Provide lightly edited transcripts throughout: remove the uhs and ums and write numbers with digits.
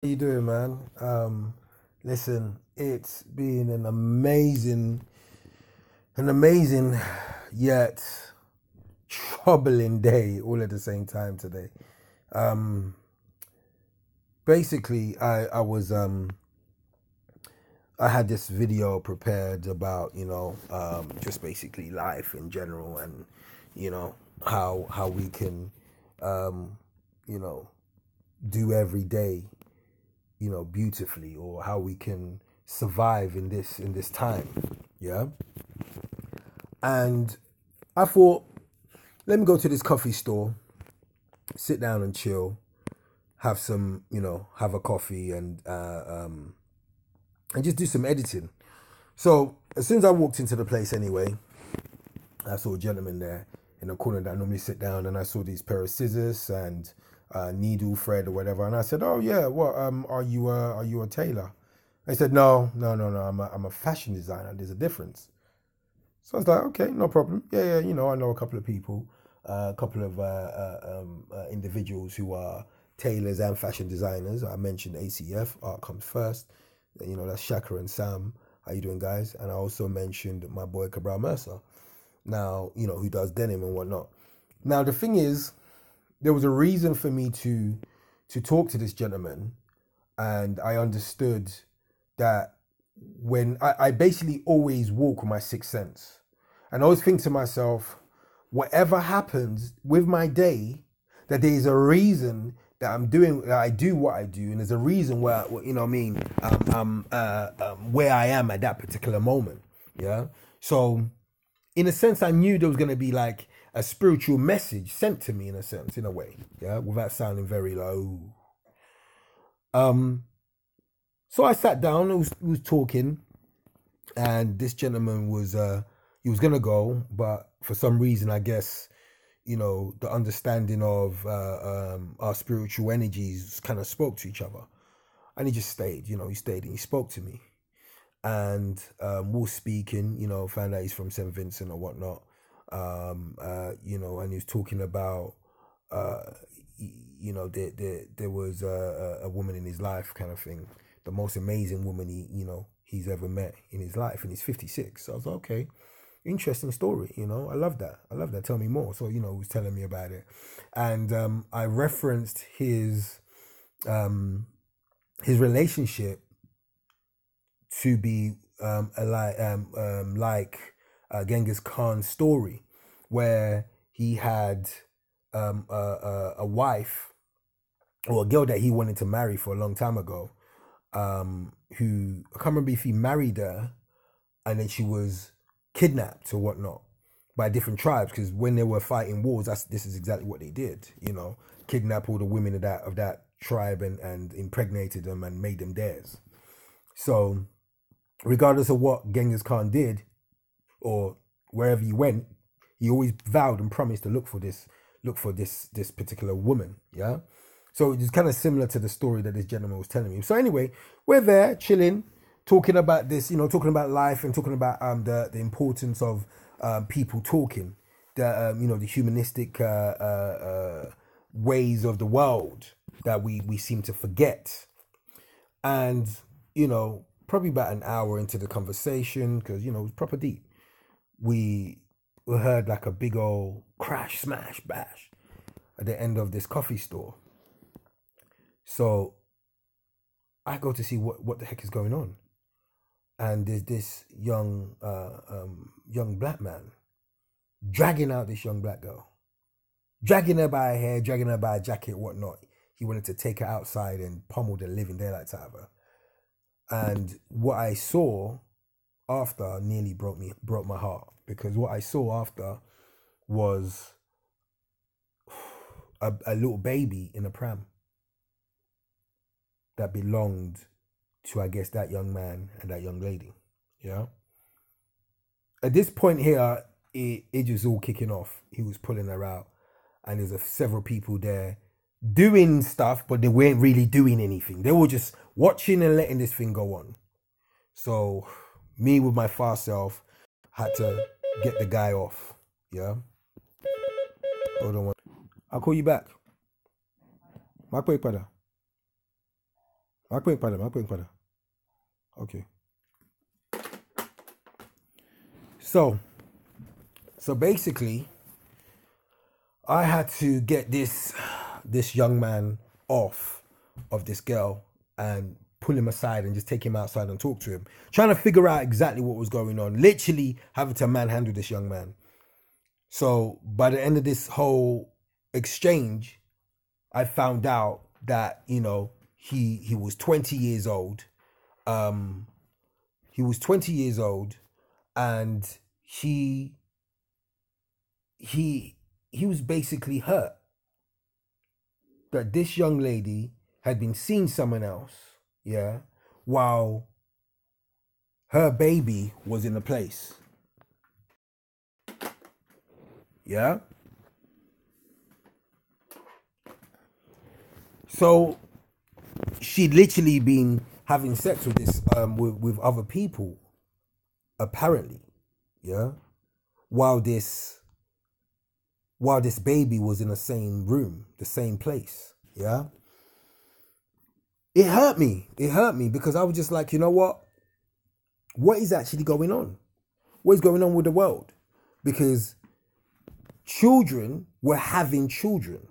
How you doing, man? Listen, it's been an amazing yet troubling day all at the same time today. Um, basically, I had this video prepared about just basically life in general, and how we can um, you know do every day beautifully, or how we can survive in this time. Yeah. And I thought, let me go to this coffee store, sit down and chill, have have a coffee, and just do some editing. So as soon as I walked into the place anyway, I saw a gentleman there in the corner that I normally sit down, and I saw these pair of scissors and needle, thread, or whatever. And I said, "Oh yeah, what? Are you a tailor?" They said, "No, no, no, no. I'm a fashion designer. There's a difference." So I was like, "Okay, no problem. Yeah, yeah. I know a couple of people, a couple of individuals who are tailors and fashion designers. I mentioned ACF, Art Comes First. That's Shaka and Sam. How you doing, guys? And I also mentioned my boy Cabral Mercer. Now, who does denim and whatnot. Now, the thing is, there was a reason for me to talk to this gentleman, and I understood that when I basically always walk with my sixth sense, and I always think to myself, whatever happens with my day, that there is a reason that I do what I do, and there's a reason where what I mean, where I am at that particular moment. Yeah. So in a sense, I knew there was going to be like a spiritual message sent to me, in a sense, in a way, yeah, without sounding very low. Um, so I sat down, was talking, and this gentleman he was gonna go, but for some reason, I guess, the understanding of our spiritual energies kind of spoke to each other, and he just stayed. He stayed and he spoke to me, and we were speaking. Found out he's from St. Vincent or whatnot. And he was talking about, uh, there was a woman in his life, kind of thing, the most amazing woman he's ever met in his life, and he's 56. So I was like, okay, interesting story. I love that. I love that. Tell me more. So he was telling me about it, and I referenced his relationship to be like Genghis Khan's story, where he had a wife, or a girl that he wanted to marry for a long time ago, who, I can't remember if he married her, and then she was kidnapped or whatnot by different tribes, because when they were fighting wars, this is exactly what they did. Kidnap all the women of that tribe, and impregnated them and made them theirs. So regardless of what Genghis Khan did, or wherever he went, he always vowed and promised to look for this particular woman. Yeah. So it's kind of similar to the story that this gentleman was telling me. So anyway, we're there chilling, talking about this, talking about life, and talking about the importance of people talking, the humanistic ways of the world that we seem to forget. And probably about an hour into the conversation, because it was proper deep, we heard like a big old crash, smash, bash at the end of this coffee store. So I go to see what the heck is going on, and there's this young black man dragging out this young black girl, dragging her by her hair, dragging her by her jacket, whatnot. He wanted to take her outside and pummel the living daylights out of her. And what I saw after nearly broke my heart, because what I saw after was a little baby in a pram that belonged to, I guess, that young man and that young lady. Yeah. At this point here, it was all kicking off. He was pulling her out, and there's several people there doing stuff, but they weren't really doing anything. They were just watching and letting this thing go on. So me, with my far self, had to get the guy off. Yeah. Hold on. I'll call you back. My quick brother. Okay. So basically, I had to get this young man off of this girl and pull him aside and just take him outside and talk to him, trying to figure out exactly what was going on. Literally having to manhandle this young man. So by the end of this whole exchange, I found out that, you know, he was 20 years old. He was 20 years old, and he was basically hurt that this young lady had been seeing someone else, yeah, while her baby was in the place. Yeah. So she'd literally been having sex with this with other people, apparently, yeah, while this baby was in the same room, the same place, yeah. It hurt me because I was just like, you know what is actually going on? What is going on with the world? Because children were having children.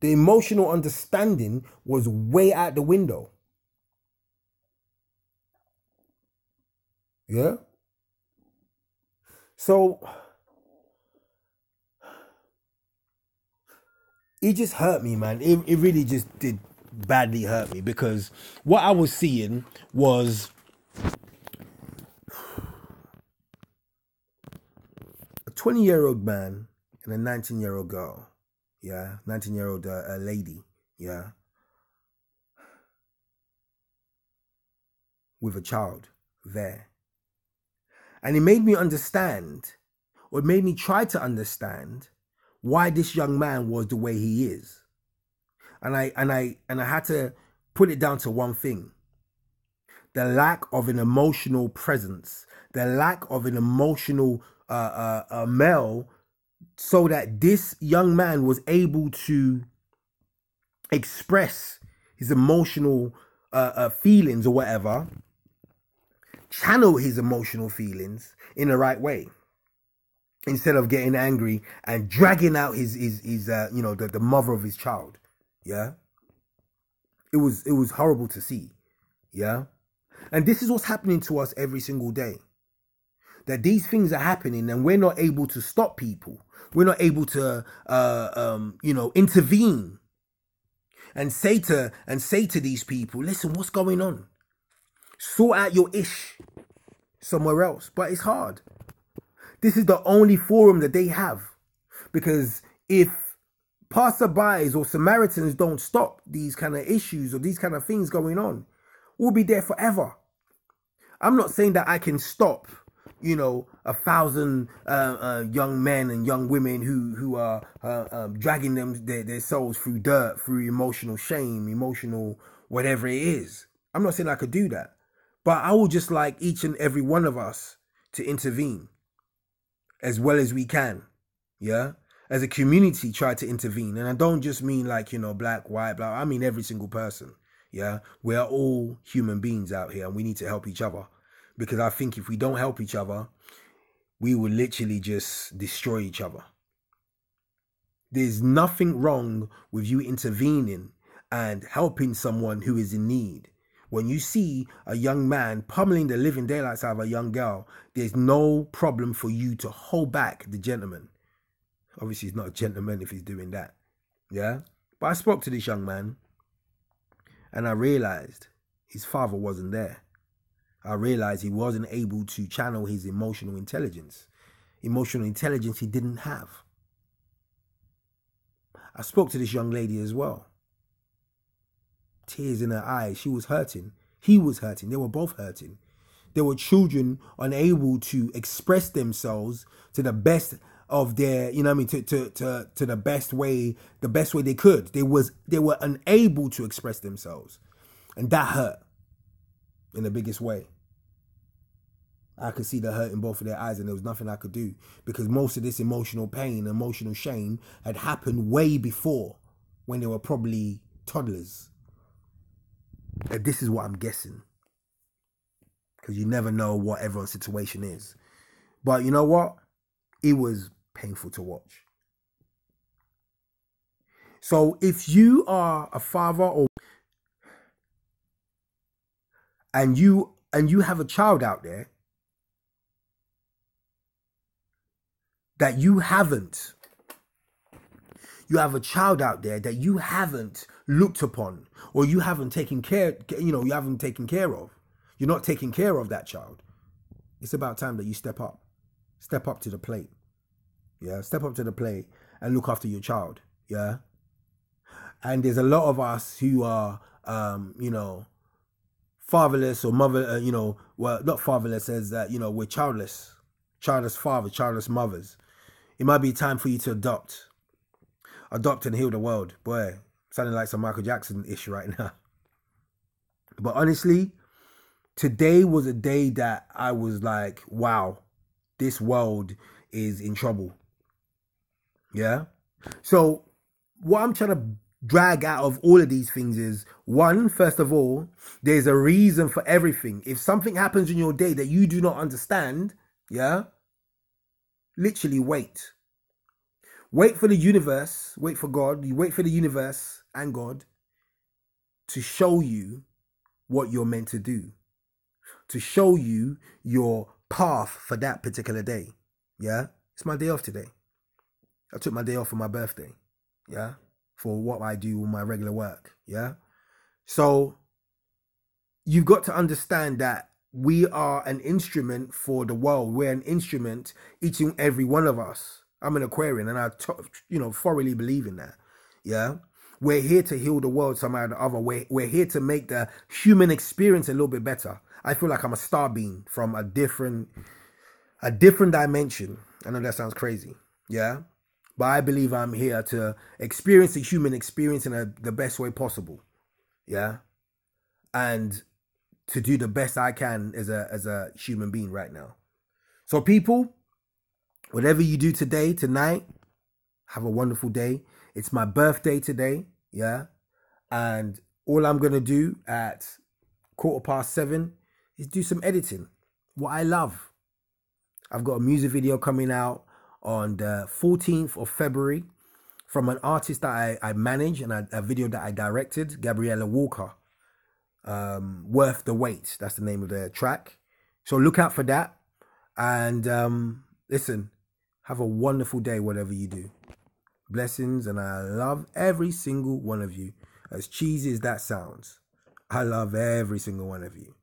The emotional understanding was way out the window. Yeah. So it just hurt me, man. It really just did badly hurt me, because what I was seeing was a 20-year-old man and a 19-year-old girl. Yeah, 19-year-old lady. Yeah. With a child there. And it made me understand, or it made me try to understand, why this young man was the way he is. And I had to put it down to one thing: the lack of an emotional presence, the lack of an emotional male, so that this young man was able to express his emotional feelings or whatever, channel his emotional feelings in the right way, instead of getting angry and dragging out his you know, the mother of his child. Yeah. It was horrible to see. Yeah. And this is what's happening to us every single day. That these things are happening and we're not able to stop people. We're not able to you know, intervene and say to these people, listen, what's going on? Sort out your ish somewhere else. But it's hard. This is the only forum that they have. Because if passerbys or Samaritans don't stop these kind of issues or these kind of things going on, we'll be there forever. I'm not saying that I can stop, you know, 1,000 young men and young women who are dragging their souls through dirt, through emotional shame, emotional whatever it is. I'm not saying I could do that. But I would just like each and every one of us to intervene as well as we can. Yeah. As a community, try to intervene. And I don't just mean like, you know, black, white, blah. I mean every single person. Yeah. We are all human beings out here and we need to help each other. Because I think if we don't help each other, we will literally just destroy each other. There's nothing wrong with you intervening and helping someone who is in need. When you see a young man pummeling the living daylights out of a young girl, there's no problem for you to hold back the gentleman. Obviously, he's not a gentleman if he's doing that. Yeah? But I spoke to this young man and I realized his father wasn't there. I realized he wasn't able to channel his emotional intelligence. Emotional intelligence he didn't have. I spoke to this young lady as well. Tears in her eyes. She was hurting. He was hurting. They were both hurting. There were children unable to express themselves to the best of their, you know what I mean, to the best way they could. They were unable to express themselves. And that hurt in the biggest way. I could see the hurt in both of their eyes and there was nothing I could do, because most of this emotional pain, emotional shame had happened way before, when they were probably toddlers. This is what I'm guessing, because you never know what everyone's situation is. But you know what? It was painful to watch. So if you are a father or and you have a child out there that you have a child out there that you haven't looked upon, or you haven't taken care, you haven't taken care of. You're not taking care of that child. It's about time that you step up to the plate. Yeah, step up to the plate and look after your child. Yeah. And there's a lot of us who are, fatherless or mother, well, not fatherless, as that, we're childless fathers, childless mothers. It might be time for you to adopt and heal the world. Boy, sounding like some Michael Jackson-ish right now. But honestly, today was a day that I was like, wow, this world is in trouble. Yeah. So what I'm trying to drag out of all of these things is, one, first of all, there's a reason for everything. If something happens in your day that you do not understand, yeah, literally wait. Wait for the universe, wait for God, you wait for the universe and God to show you what you're meant to do, to show you your path for that particular day. Yeah, it's my day off today. I took my day off for my birthday. Yeah, for what I do with my regular work. Yeah, so you've got to understand that we are an instrument for the world. We're an instrument, each and every one of us. I'm an Aquarian, and I thoroughly believe in that. Yeah, we're here to heal the world somehow or the other. We're here to make the human experience a little bit better. I feel like I'm a star beam from a different dimension. I know that sounds crazy. Yeah, but I believe I'm here to experience the human experience in the best way possible. Yeah, and to do the best I can as a human being right now. So people, whatever you do today, tonight, have a wonderful day. It's my birthday today, yeah? And all I'm going to do at 7:15 is do some editing, what I love. I've got a music video coming out on the 14th of February from an artist that I manage, and a video that I directed, Gabriella Walker. Worth the Wait, that's the name of the track. So look out for that. And listen, have a wonderful day, whatever you do. Blessings, and I love every single one of you. As cheesy as that sounds, I love every single one of you.